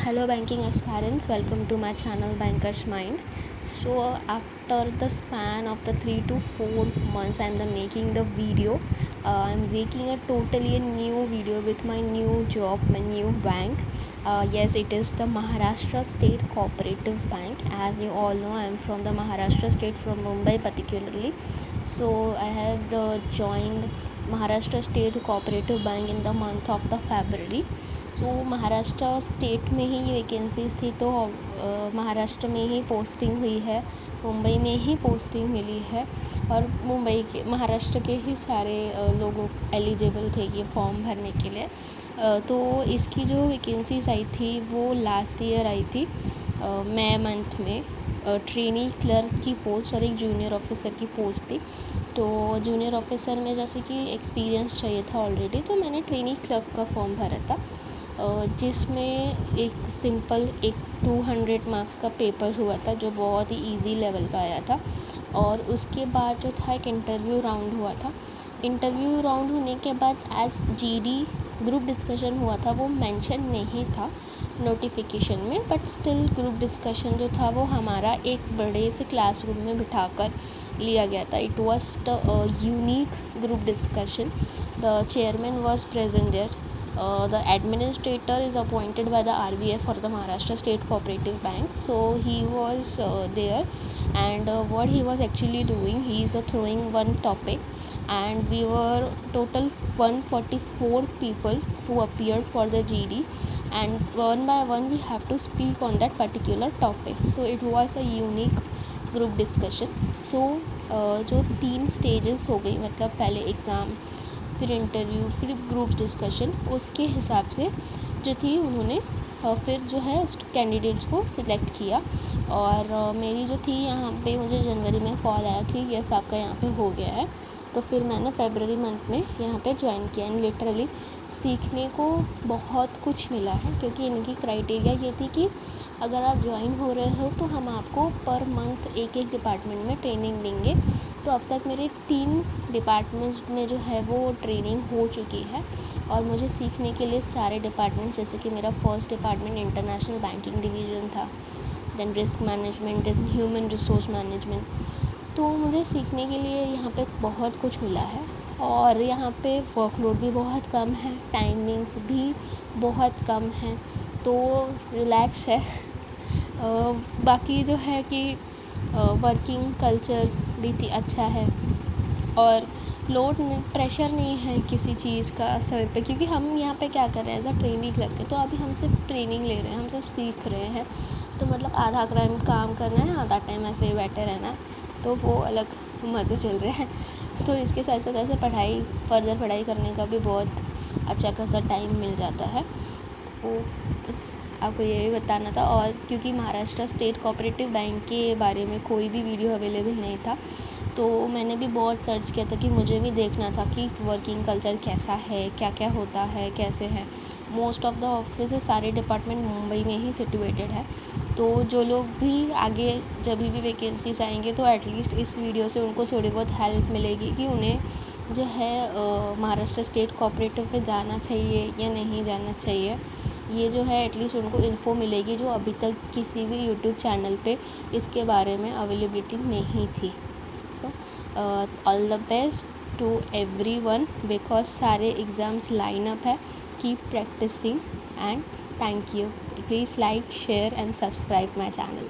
Hello banking aspirants, welcome to my channel Banker's Mind. So after the span of the 3 to 4 months I'm making the video. I'm making a totally new video with my new job, my new bank. Yes, it is the Maharashtra State Cooperative Bank. As you all know, I'm from the Maharashtra State, from Mumbai particularly. So I have joined Maharashtra State Cooperative Bank in the month of the February. So Maharashtra state में ही ये vacancies थी, तो महाराष्ट्र में ही posting हुई है, मुंबई में ही posting मिली है और मुंबई के महाराष्ट्र के ही सारे लोगों एलिजिबल थे ये फॉर्म भरने के लिए। तो इसकी जो वैकेंसीज़ आई थी वो लास्ट ईयर आई थी मई मंथ में। ट्रेनी क्लर्क की पोस्ट और एक जूनियर ऑफिसर की पोस्ट थी। तो जूनियर ऑफिसर में जैसे कि एक्सपीरियंस चाहिए था ऑलरेडी, तो मैंने ट्रेनी क्लर्क का फॉर्म भरा था, जिसमें एक सिंपल 200 मार्क्स का पेपर हुआ था जो बहुत ही इजी लेवल का आया था। और उसके बाद जो था एक इंटरव्यू राउंड हुआ था। इंटरव्यू राउंड होने के बाद एज जीडी ग्रुप डिस्कशन हुआ था, वो मेंशन नहीं था नोटिफिकेशन में, बट स्टिल ग्रुप डिस्कशन जो था वो हमारा एक बड़े से क्लासरूम में बिठाकर लिया गया था। It was the unique group discussion. The chairman was present there. The administrator is appointed by the RBI for the Maharashtra State Cooperative Bank. So he was there, and what he was actually doing, he is throwing one topic, and we were total 144 people who appeared for the GD, and one by one we have to speak on that particular topic. So it was a unique group discussion. So जो 3 stages हो गई, मतलब पहले exam, फिर interview, फिर group discussion, उसके हिसाब से जो थी उन्होंने फिर जो है कैंडिडेट्स को सिलेक्ट किया। और मेरी जो थी यहाँ पे, मुझे जनवरी में कॉल आया कि यस आपका यहाँ पे हो गया है। तो फिर मैंने फरवरी मंथ में यहाँ पे ज्वाइन किया। एंड लिटरली सीखने को बहुत कुछ मिला है, क्योंकि इनकी क्राइटेरिया ये थी कि अगर आप ज्वाइन हो रहे हो तो हम आपको पर मंथ एक डिपार्टमेंट में ट्रेनिंग देंगे। तो अब तक मेरे 3 डिपार्टमेंट्स में जो है वो ट्रेनिंग हो चुकी है, और मुझे सीखने के लिए सारे डिपार्टमेंट्स, जैसे कि मेरा first department international banking division था, then risk management, then human resource management. तो मुझे सीखने के लिए यहाँ पे बहुत कुछ मिला है, और यहाँ पे वर्कलोड भी बहुत कम है, टाइमिंग्स भी बहुत कम हैं, तो रिलैक्स है। बाकी जो है कि वर्किंग कल्चर भी अच्छा है, और लोड प्रेशर नहीं है किसी चीज़ का सर पे, क्योंकि हम यहाँ पे क्या कर रहे हैं एज अ ट्रेनिंग करके, तो अभी हम सिर्फ ट्रेनिंग ले रहे हैं, हम सिर्फ सीख रहे हैं। तो मतलब आधा टाइम काम करना है, आधा टाइम ऐसे ही बैठे रहना है, तो वो अलग मज़े चल रहे हैं। तो इसके साथ साथ ऐसे फर्दर पढ़ाई करने का भी बहुत अच्छा खासा टाइम मिल जाता है। तो बस आपको यही बताना था। और क्योंकि महाराष्ट्र स्टेट कोऑपरेटिव बैंक के बारे में कोई भी वीडियो अवेलेबल नहीं था, तो मैंने भी बहुत सर्च किया था कि मुझे भी देखना था कि वर्किंग कल्चर कैसा है, क्या क्या होता है, कैसे है। मोस्ट ऑफ़ द ऑफिस सारे डिपार्टमेंट मुंबई में ही सिचुएटेड है। तो जो लोग भी आगे जब भी वैकेंसीज आएंगे, तो एटलीस्ट इस वीडियो से उनको थोड़ी बहुत हेल्प मिलेगी कि उन्हें जो है महाराष्ट्र स्टेट कोऑपरेटिव में जाना चाहिए या नहीं जाना चाहिए। ये जो है एटलीस्ट उनको इन्फो मिलेगी, जो अभी तक किसी भी यूट्यूब चैनल पे इसके बारे में अवेलेबिलिटी नहीं थी। So all the best to everyone, because सारे एग्ज़ाम्स लाइन अप है। Keep practising and thank you. Please like, share and subscribe my channel.